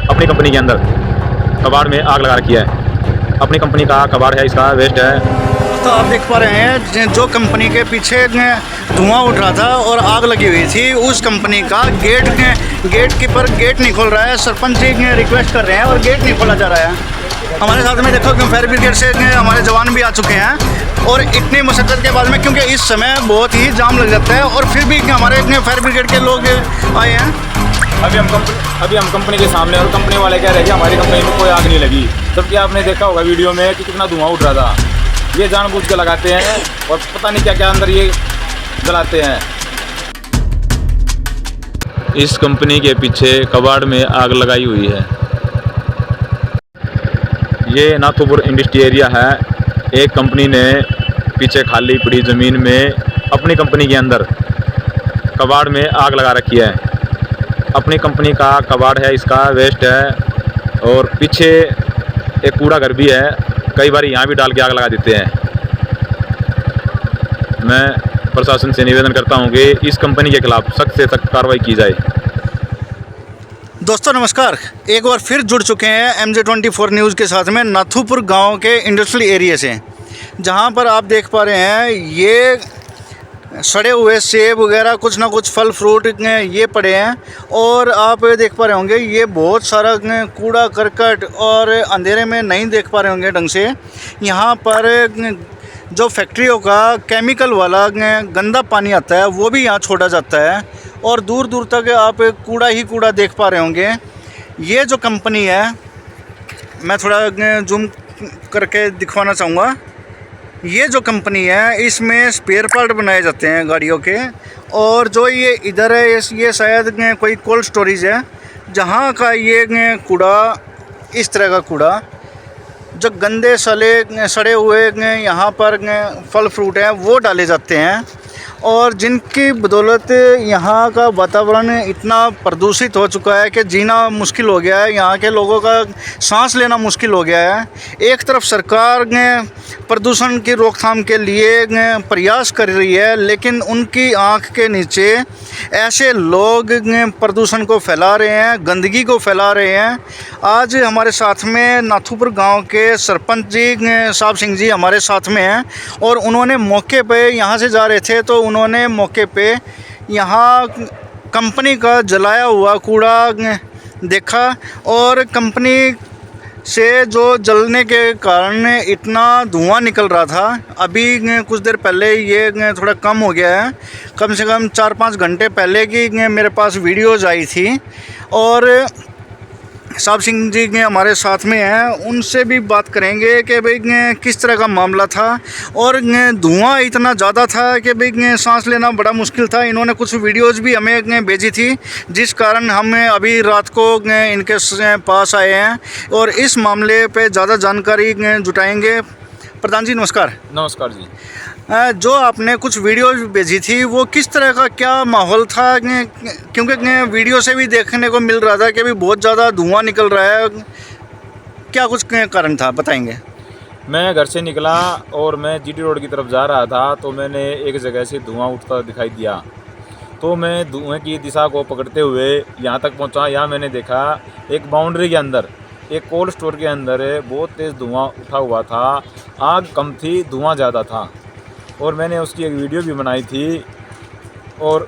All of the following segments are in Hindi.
अपनी कंपनी के अंदर कबाड़ में आग लगा रखी है। अपनी कंपनी का कबाड़ है, इसका वेस्ट है। तो आप देख पा रहे हैं जो कंपनी के पीछे धुआं उठ रहा था और आग लगी हुई थी, उस कंपनी का गेट कीपर गेट नहीं खोल रहा है। सरपंच जी रिक्वेस्ट कर रहे हैं और गेट नहीं खोला जा रहा है। हमारे साथ में देखो फायर ब्रिगेड से हमारे जवान भी आ चुके हैं और इतनी मशक्क़त के बाद में, क्योंकि इस समय बहुत ही जाम लग जाता है और फिर भी हमारे फायर ब्रिगेड के लोग आए हैं। अभी हम कंपनी के सामने और कंपनी वाले कह रहे हैं कि हमारी कंपनी में कोई आग नहीं लगी, जबकि आपने देखा होगा वीडियो में कि कितना धुआं उठ रहा था। ये जानबूझ के लगाते हैं और पता नहीं क्या क्या अंदर ये जलाते हैं। इस कंपनी के पीछे कबाड़ में आग लगाई हुई है। ये नाथूपुर इंडस्ट्री एरिया है। एक कंपनी ने पीछे खाली पड़ी ज़मीन में अपनी कंपनी के अंदर कबाड़ में आग लगा रखी है। अपनी कंपनी का कबाड़ है, इसका वेस्ट है। और पीछे एक कूड़ा घर भी है, कई बार यहाँ भी डाल के आग लगा देते हैं। मैं प्रशासन से निवेदन करता हूँ कि इस कंपनी के खिलाफ सख्त से सख्त कार्रवाई की जाए। दोस्तों नमस्कार, एक बार फिर जुड़ चुके हैं MJ24 न्यूज़ के साथ में नाथूपुर गांव के इंडस्ट्रियल एरिया से, जहां पर आप देख पा रहे हैं ये सड़े हुए सेब वगैरह कुछ ना कुछ फल फ्रूट ये पड़े हैं। और आप देख पा रहे होंगे ये बहुत सारा कूड़ा करकट, और अंधेरे में नहीं देख पा रहे होंगे ढंग से। यहाँ पर जो फैक्ट्रियों का केमिकल वाला गंदा पानी आता है वो भी यहाँ छोड़ा जाता है और दूर दूर तक आप कूड़ा ही कूड़ा देख पा रहे होंगे। ये जो कंपनी है, मैं थोड़ा जूम करके दिखवाना चाहूँगा। ये जो कंपनी है इसमें स्पेयर पार्ट बनाए जाते हैं गाड़ियों के। और जो ये इधर है ये शायद कोई कोल्ड स्टोरेज है, जहाँ का ये कूड़ा, इस तरह का कूड़ा जो गंदे सड़े हुए यहाँ पर फल फ्रूट हैं वो डाले जाते हैं। और जिनकी बदौलत यहाँ का वातावरण इतना प्रदूषित हो चुका है कि जीना मुश्किल हो गया है, यहाँ के लोगों का सांस लेना मुश्किल हो गया है। एक तरफ सरकार प्रदूषण की रोकथाम के लिए प्रयास कर रही है, लेकिन उनकी आंख के नीचे ऐसे लोग प्रदूषण को फैला रहे हैं, गंदगी को फैला रहे हैं। आज हमारे साथ में नाथूपुर गांव के सरपंच जी साहब सिंह जी हमारे साथ में हैं और उन्होंने मौके पे यहाँ से जा रहे थे तो उन्होंने मौके पे यहाँ कंपनी का जलाया हुआ कूड़ा देखा। और कंपनी से जो जलने के कारण इतना धुआं निकल रहा था, अभी कुछ देर पहले ये थोड़ा कम हो गया है। कम से कम 4-5 घंटे पहले की मेरे पास वीडियोज़ आई थी और साहब सिंह जी हमारे साथ में हैं, उनसे भी बात करेंगे कि भाई किस तरह का मामला था। और धुआं इतना ज़्यादा था कि भाई सांस लेना बड़ा मुश्किल था। इन्होंने कुछ वीडियोज़ भी हमें भेजी थी, जिस कारण हम अभी रात को इनके पास आए हैं और इस मामले पे ज़्यादा जानकारी जुटाएंगे। प्रधान जी नमस्कार। नमस्कार जी। जो आपने कुछ वीडियो भेजी थी वो किस तरह का क्या माहौल था? क्योंकि वीडियो से भी देखने को मिल रहा था कि अभी बहुत ज़्यादा धुआं निकल रहा है, क्या कुछ कारण था बताएंगे? मैं घर से निकला और मैं GT रोड की तरफ जा रहा था, तो मैंने एक जगह से धुआं उठता दिखाई दिया, तो मैं धुएं की दिशा को पकड़ते हुए यहाँ तक पहुँचा। यहाँ मैंने देखा एक बाउंड्री के अंदर, एक कोल्ड स्टोर के अंदर बहुत तेज़ धुआं उठा हुआ था। आग कम थी, धुआं ज़्यादा था। और मैंने उसकी एक वीडियो भी बनाई थी और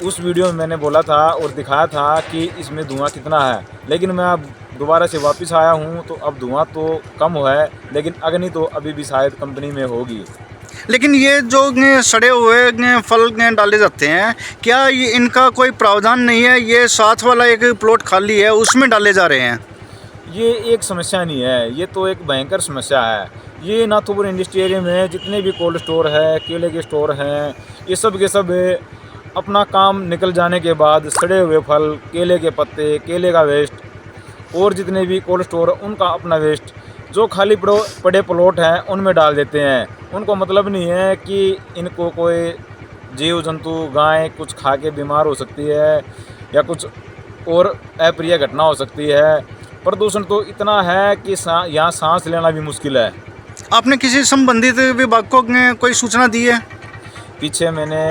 उस वीडियो में मैंने बोला था और दिखाया था कि इसमें धुआं कितना है। लेकिन मैं अब दोबारा से वापस आया हूँ तो अब धुआं तो कम हुआ है, लेकिन अग्नि तो अभी भी शायद कंपनी में होगी। लेकिन ये जो सड़े हुए फल डाले जाते हैं, क्या ये इनका कोई प्रावधान नहीं है? ये साथ वाला एक प्लॉट खाली है उसमें डाले जा रहे हैं। ये एक समस्या नहीं है, ये तो एक भयंकर समस्या है। ये नाथूपुर इंडस्ट्री एरिया में जितने भी कोल्ड स्टोर है, केले के स्टोर हैं, ये सब के सब अपना काम निकल जाने के बाद सड़े हुए फल, केले के पत्ते, केले का वेस्ट और जितने भी कोल्ड स्टोर उनका अपना वेस्ट जो खाली पड़े प्लॉट हैं उनमें डाल देते हैं। उनको मतलब नहीं है कि इनको कोई जीव जंतु गाय कुछ खा के बीमार हो सकती है या कुछ और अप्रिय घटना हो सकती है। प्रदूषण तो इतना है कि यहाँ सांस लेना भी मुश्किल है। आपने किसी संबंधित विभाग को कोई सूचना दी है? पीछे मैंने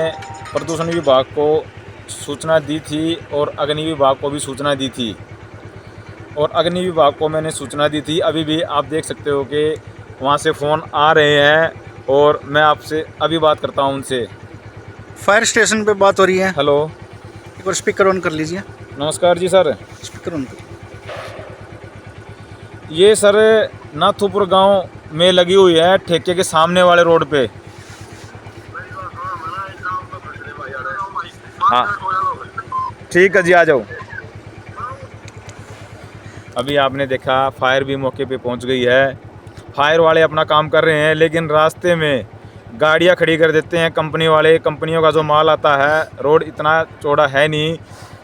प्रदूषण विभाग को सूचना दी थी और अग्नि विभाग को भी सूचना दी थी। और अग्नि विभाग को मैंने सूचना दी थी। अभी भी आप देख सकते हो कि वहाँ से फ़ोन आ रहे हैं और मैं आपसे अभी बात करता हूँ उनसे। फायर स्टेशन पे बात हो रही है। हेलो, एक बार स्पीकर ऑन कर लीजिए। नमस्कार जी सर। स्पीकर ऑन कर। ये सर नाथुपुर गांव में लगी हुई है, ठेके के सामने वाले रोड पे। हाँ ठीक है जी, आ जाओ। अभी आपने देखा फायर भी मौके पे पहुंच गई है। फायर वाले अपना काम कर रहे हैं, लेकिन रास्ते में गाड़ियां खड़ी कर देते हैं कंपनी वाले। कंपनियों का जो माल आता है, रोड इतना चौड़ा है नहीं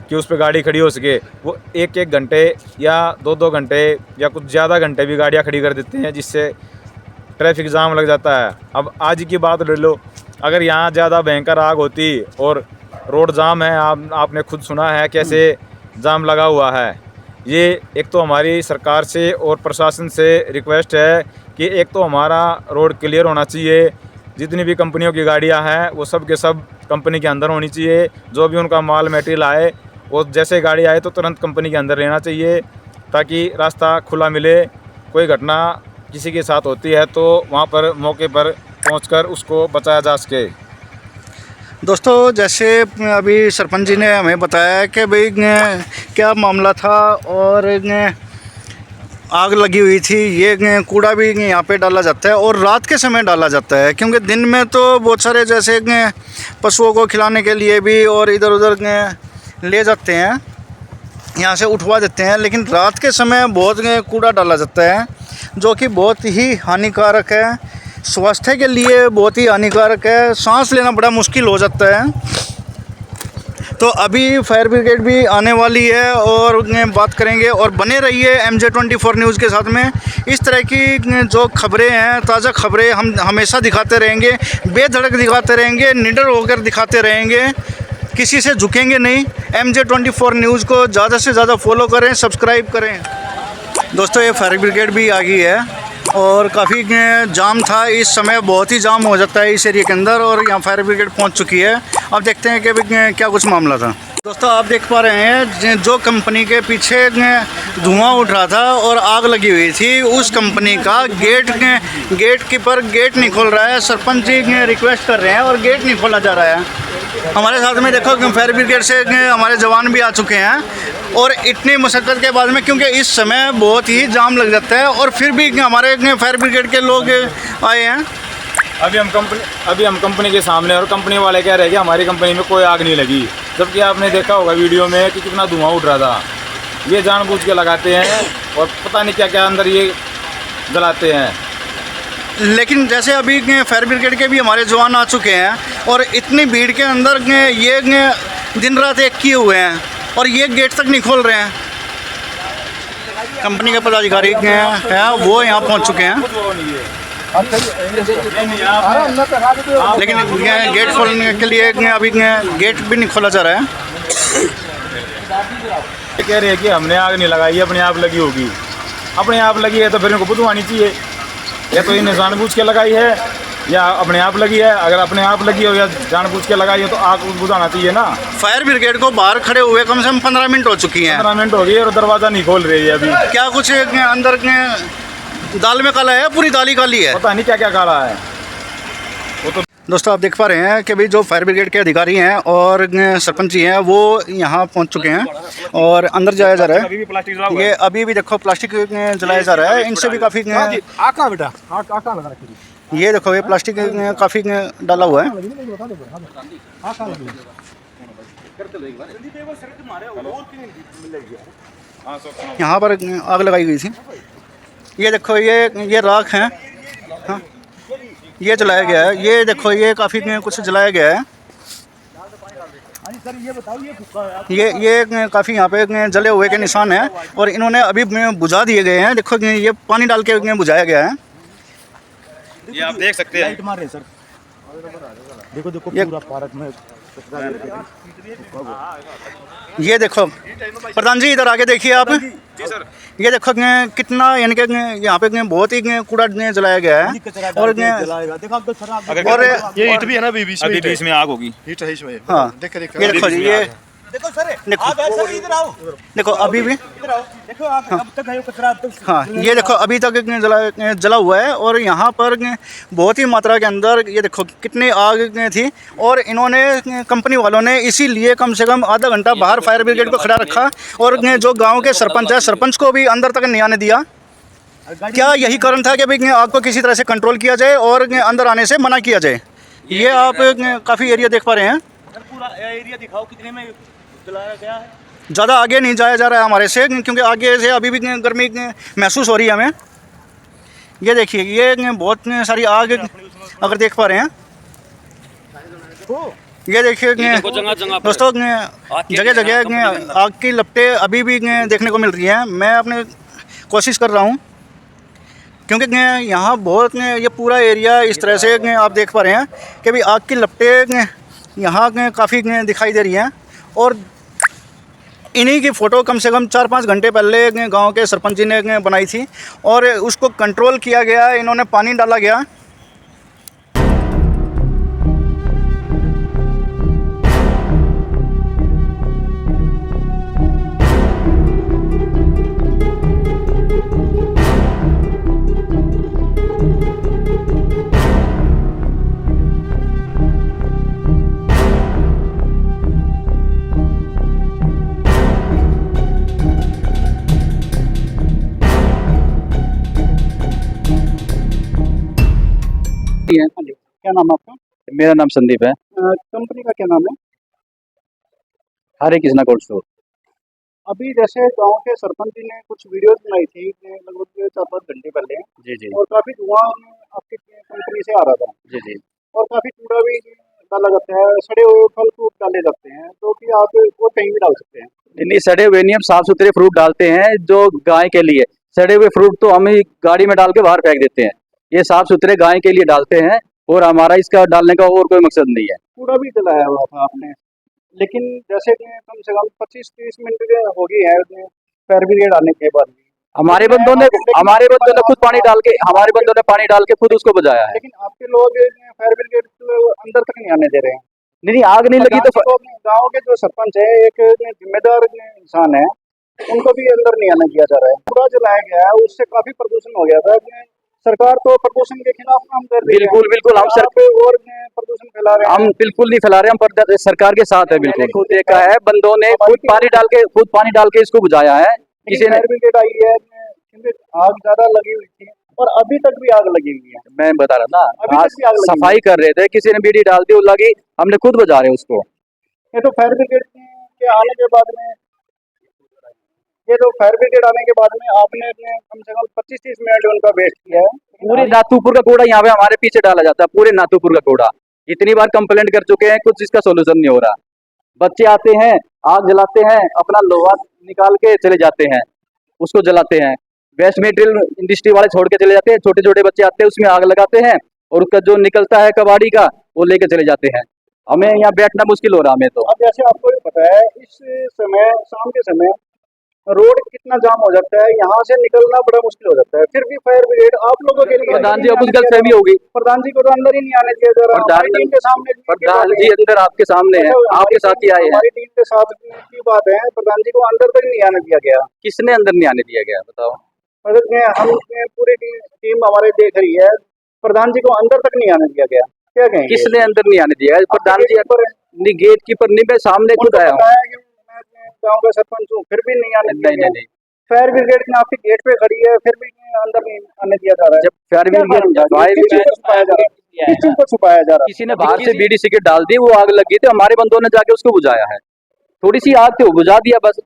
कि उस पर गाड़ी खड़ी हो सके। वो एक एक घंटे या दो घंटे या कुछ ज़्यादा घंटे भी गाड़ियां खड़ी कर देते हैं, जिससे ट्रैफिक जाम लग जाता है। अब आज की बात ले लो, अगर यहाँ ज़्यादा भयंकर आग होती और रोड जाम है, आपने खुद सुना है कैसे जाम लगा हुआ है। ये एक तो हमारी सरकार से और प्रशासन से रिक्वेस्ट है कि एक तो हमारा रोड क्लियर होना चाहिए। जितनी भी कंपनियों की गाड़ियां हैं वो सब के सब कंपनी के अंदर होनी चाहिए। जो भी उनका माल मटेरियल आए, वो जैसे गाड़ी आए तो तुरंत कंपनी के अंदर रहना चाहिए, ताकि रास्ता खुला मिले। कोई घटना किसी के साथ होती है तो वहाँ पर मौके पर पहुँचकर उसको बचाया जा सके। दोस्तों, जैसे अभी सरपंच जी ने हमें बताया कि भाई क्या मामला था और आग लगी हुई थी। ये कूड़ा भी यहाँ पे डाला जाता है और रात के समय डाला जाता है, क्योंकि दिन में तो बहुत सारे जैसे पशुओं को खिलाने के लिए भी और इधर उधर ले जाते हैं, यहाँ से उठवा देते हैं। लेकिन रात के समय बहुत कूड़ा डाला जाता है, जो कि बहुत ही हानिकारक है, स्वास्थ्य के लिए बहुत ही हानिकारक है। सांस लेना बड़ा मुश्किल हो जाता है। तो अभी फायर ब्रिगेड भी आने वाली है और बात करेंगे, और बने रहिए MJ24 न्यूज़ के साथ में। इस तरह की जो खबरें हैं, ताज़ा खबरें हम हमेशा दिखाते रहेंगे, बेधड़क दिखाते रहेंगे, निडर होकर दिखाते रहेंगे, किसी से झुकेंगे नहीं। MJ24 न्यूज़ को ज़्यादा से ज़्यादा फॉलो करें, सब्सक्राइब करें। दोस्तों, ये फायर ब्रिगेड भी आ गई है और काफ़ी जाम था। इस समय बहुत ही जाम हो जाता है इस एरिया के अंदर, और यहाँ फायर ब्रिगेड पहुँच चुकी है। अब देखते हैं कि क्या कुछ मामला था। दोस्तों, आप देख पा रहे हैं जो कंपनी के पीछे धुआं उठ रहा था और आग लगी हुई थी, उस कंपनी का गेट कीपर गेट नहीं खोल रहा है। सरपंच जी रिक्वेस्ट कर रहे हैं और गेट नहीं खोला जा रहा है। हमारे साथ में देखो फायर ब्रिगेड से हमारे जवान भी आ चुके हैं, और इतनी मशक्क़त के बाद में, क्योंकि इस समय बहुत ही जाम लग जाता है, और फिर भी हमारे फायर ब्रिगेड के लोग आए हैं। अभी हम कंपनी के सामने, और कंपनी वाले कह रहे हैं कि हमारी कंपनी में कोई आग नहीं लगी, जबकि आपने देखा होगा वीडियो में कि कितना धुआं उठ रहा था। ये जानबूझ के लगाते हैं और पता नहीं क्या क्या अंदर ये जलाते हैं। लेकिन जैसे अभी फायर ब्रिगेड के भी हमारे जवान आ चुके हैं, और इतनी भीड़ के अंदर ये दिन रात एक किए हुए हैं, और ये गेट तक नहीं खोल रहे हैं। कंपनी के पदाधिकारी हैं वो यहाँ पहुँच चुके हैं, लेकिन गेट खोलने के लिए अभी गेट भी नहीं खोला जा रहा है। कह रहे हैं कि हमने आग नहीं लगाई, अपने आप लगी होगी। अपने आप लगी है तो फिर इनको बुझवानी चाहिए, या तो इन्हें जानबूझ के लगाई है या अपने आप लगी है। अगर अपने आप लगी हो या जानबूझ के लगाई है तो आग बुझाना चाहिए ना। फायर ब्रिगेड को बाहर खड़े हुए कम से कम 15 मिनट हो चुकी हैं। 15 मिनट हो गई और दरवाज़ा नहीं खोल रही है अभी। क्या कुछ अंदर दाल में काला है, पूरी दाल ही काली है, पता नहीं क्या क्या काला है वो तो। दोस्तों, आप देख पा रहे हैं कि भाई जो फायर ब्रिगेड के अधिकारी हैं और सरपंच जी हैं वो यहाँ पहुँच चुके हैं और अंदर जाया जा रहा है। ये अभी भी देखो प्लास्टिक जलाया जा रहा है, इनसे भी काफ़ी बेटा ये देखो ये प्लास्टिक काफ़ी डाला हुआ है। यहाँ पर आग लगाई गई थी। ये देखो ये राख है, हाँ ये जलाया गया है। ये देखो ये काफ़ी कुछ जलाया गया है। ये काफ़ी यहाँ पे जले हुए के निशान हैं और इन्होंने अभी बुझा दिए गए हैं। देखो ये पानी डाल के बुझाया गया है। ये आप देख सकते हैं। देखो पूरा पार्क में ये देखो प्रधान जी इधर आगे देखिए आप। जी सर। ये देखो कितना यानी कि यहाँ पे बहुत ही कूड़ा जलाया गया है और ये ईंट भी है ना, बीच में आग होगी। ईंट है इसमें। हाँ देख ये देखो जी देखो सर, देखो। आप ऐसे ही इधर आओ, देखो अभी भी, इधर आओ, देखो आप अब तक है कचरा, अब तक हाँ ये देखो अभी तक जला हुआ है। और यहाँ पर बहुत ही मात्रा के अंदर ये देखो कितनी आग थी। और इन्होंने कंपनी वालों ने इसीलिए कम से कम आधा घंटा बाहर फायर ब्रिगेड को खड़ा रखा। और जो गांव के सरपंच है, सरपंच को भी अंदर तक नहीं आने दिया। क्या यही कारण था कि भाई आग को किसी तरह से कंट्रोल किया जाए और अंदर आने से मना किया जाए? ये आप काफ़ी एरिया देख पा रहे हैं। पूरा एरिया दिखाओ कितने में जलाया गया है। ज़्यादा आगे नहीं जाया जा रहा है हमारे से, क्योंकि आगे से अभी भी गर्मी महसूस हो रही है हमें। ये देखिए ये बहुत सारी आग अगर देख पा रहे हैं, ये देखिए दोस्तों जगह जगह आग की लपटें अभी भी देखने को मिल रही हैं। मैं अपने कोशिश कर रहा हूँ, क्योंकि यहाँ बहुत ये पूरा एरिया इस तरह से आप देख पा रहे हैं कि भाई आग की लपटें यहाँ काफ़ी दिखाई दे रही हैं। और इन्हीं की फ़ोटो कम से कम 4-5 घंटे पहले गांव के सरपंच जी ने बनाई थी और उसको कंट्रोल किया गया, इन्होंने पानी डाला गया। क्या नाम है आपका? मेरा नाम संदीप है। कंपनी का क्या नाम है? हरे कृष्णा कोल्ड स्टोर। अभी जैसे गांव के सरपंच जी ने कुछ वीडियोस बनाई थी लगभग 4-5 घंटे पहले, जी जी और काफ़ी धुआं आपकी कंपनी से आ रहा था, जी जी। और काफ़ी कूड़ा भी डाला जाता है, सड़े हुए फल फ्रूट डाले जाते हैं, तो कि आप वो कहीं भी डाल सकते हैं। नहीं, सड़े हुए नहीं, हम साफ सुथरे फ्रूट डालते हैं जो गाय के लिए। सड़े हुए फ्रूट तो हम ही गाड़ी में डाल के बाहर फेंक देते हैं। ये साफ सुथरे गाय के लिए डालते हैं, और हमारा इसका डालने का और कोई मकसद नहीं है। कूड़ा भी जलाया हुआ था आपने, लेकिन जैसे कि कम से कम 25-30 मिनट हो गई है फायर ब्रिगेड आने के बाद भी। हमारे बंदों ने खुद पानी डाल के, हमारे बंदों ने पानी डाल के खुद उसको बुझाया है। लेकिन आपके लोग फायर ब्रिगेड अंदर तक नहीं आने दे रहे हैं। नहीं, आग नहीं लगी तो गांव के जो सरपंच है एक जिम्मेदार इंसान है, उनको भी अंदर नहीं आने दिया जा रहा है। कूड़ा जलाया गया है, उससे काफी प्रदूषण हो गया था। सरकार तो प्रदूषण के खिलाफ काम कर रही है। बिल्कुल हम और प्रदूषण फैला रहे हैं। हम बिल्कुल नहीं फैला रहे, हम सरकार के साथ है। बिल्कुल खुद देखा है, बंदों ने खुद पानी डाल के इसको बुझाया है। किसी ने फायर ब्रिगेड आई है, क्योंकि आग ज्यादा लगी हुई थी और अभी तक भी आग लगी हुई है। मैं बता रहा था अभी ना, तक भी आग लगी सफाई कर रहे थे, किसी ने बीड़ी डाल दी, वो लगी, हमने खुद बुझा रहे उसको। ये तो फायर ब्रिगेड के आने के बाद में आपने कम से कम 25-30 मिनट उनका वेस्ट किया है। पूरे नाथूपुर का कूड़ा यहाँ पे हमारे पीछे डाला जाता है, पूरे नाथूपुर का कूड़ा। इतनी बार कंप्लेंट कर चुके हैं, कुछ इसका सोल्यूशन नहीं हो रहा। बच्चे आते हैं, आग जलाते हैं, अपना लोहा निकाल के चले जाते हैं, उसको जलाते हैं। वेस्ट मटेरियल इंडस्ट्री वाले छोड़ के चले जाते हैं, छोटे छोटे बच्चे आते हैं, उसमें आग लगाते हैं, और उसका जो निकलता है कबाड़ी का, वो लेके चले जाते हैं। हमें यहाँ बैठना मुश्किल हो रहा हमें तो। अब जैसे आपको भी पता है, इस समय शाम के समय रोड कितना जाम हो जाता है, यहाँ से निकलना बड़ा मुश्किल हो जाता है। फिर भी फायर ब्रिगेड आप लोगों के लिए, प्रधान जी अब कुछ गलतफहमी होगी। प्रधान जी को तो अंदर ही नहीं आने दिया जा रहा। प्रधान जी अंदर आपके सामने है, आपके साथ ही आए हैं। हमारी टीम के साथ की बात है, प्रधान जी को अंदर तक नहीं आने दिया गया। किसने अंदर नहीं आने दिया गया, बताओ? हम पूरी टीम हमारे देख रही है, प्रधान जी को अंदर तक नहीं आने दिया गया। क्या कहेंगे? किसने अंदर नहीं आने दिया? प्रधान जी नहीं, गेट कीपर नहीं, मैं सामने खुद आया हूँ। गाँव का सरपंच हूँ, फिर भी नहीं आने दिया। नहीं। फायर ब्रिगेड में आपके गेट पे खड़ी है, फिर भी अंदर नहीं आने दिया जा रहा है। जब फायर ब्रिगेड किसी को छुपाया जा रहा है। किसी ने बाहर से बीड़ी सिगरेट डाल दी, वो आग लगी, तो हमारे बंदों ने जाके उसको बुझाया है। थोड़ी सी आग थी, वो बुझा दिया बस।